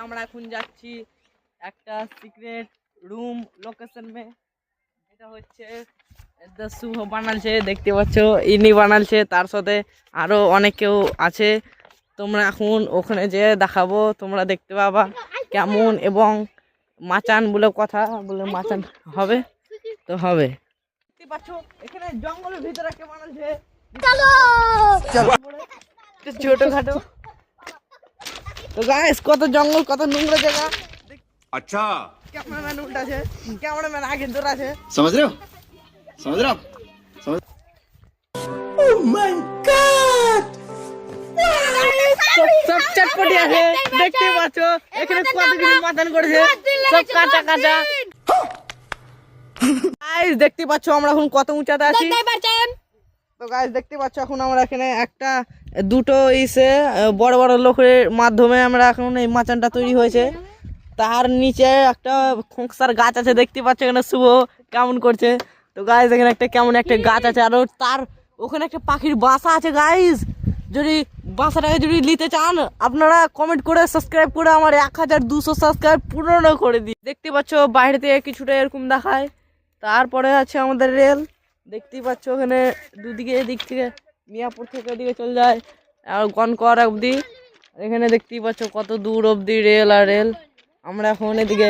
আমরা এখন যাচ্ছি একটা সিক্রেট রুম লোকেশন মে। এটা হচ্ছে শুভ বানালছে, দেখতে পাচ্ছ ইনি বানালছে, তার সাথে আরো অনেক কেউ আছে। তোমরা এখন ওখানে যে দেখাবো, তোমরা দেখতে পাবা কেমন, এবং মাচান বলে কথা বলে মাচান হবে তো হবে। দেখতে পাচ্ছ এখানে জঙ্গলের ভিতরে কে বানালছে, ছোটখাটো। তো গাইস কত জঙ্গল, কত নোংরা জায়গা। अच्छा ক্যামেরাম্যান উল্টা আছে, ক্যামেরাম্যান আগে দৌড় আছে। समझ रहे हो समझ रहे हो आप समझ সব চটপটি আছে, দেখতে পাচ্ছ এখানে কত কিছু মাথান করেছে, সব কাঁচা কাঁচা। গাইস দেখতে পাচ্ছ আমরা এখন কত উঁচাতে আছি। তো গাইস দেখতে পাচ্ছ এখন আমরা এখানে একটা দুটো ইসে বড় বড় লোকের মাধ্যমে আমরা এখন এই মাচানটা তৈরি হয়েছে। তার নিচে একটা খোঁকসার গাছ আছে, দেখতে পাচ্ছ এখানে শুভ কেমন করছে। তো গাইস এখানে একটা কেমন একটা গাছ আছে, আর তার ওখানে একটা পাখির বাসা আছে। গাইস যদি বাসাটাকে যদি নিতে চান আপনারা কমেন্ট করে সাবস্ক্রাইব করে আমার 1200 সাবস্ক্রাইব পূর্ণ করে দিই। দেখতে পাচ্ছ বাইরে থেকে কিছুটা এরকম দেখায়। তারপরে আছে আমাদের রেল, দেখতেই পাচ্ছ ওখানে দুদিকে, এদিক থেকে মিয়াপুর থেকে এদিকে চলে যায় আর গনকর অবধি। এখানে দেখতেই পাচ্ছ কত দূর অবধি রেল আর রেল। আমরা এখন এদিকে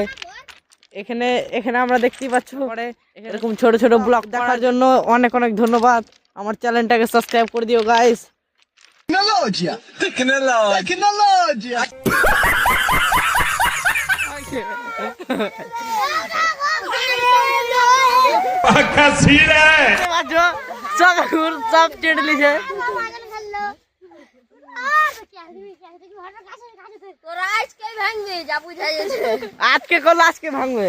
এখানে এখানে আমরা দেখতেই পাচ্ছ পরে এরকম ছোট ছোট ব্লগ দেখার জন্য অনেক অনেক ধন্যবাদ। আমার চ্যানেলটাকে সাবস্ক্রাইব করে দিও গাইস। টেকনোলজিয়া সব চেটে লিছে। আজকে করলে আজকে ভাঙবে।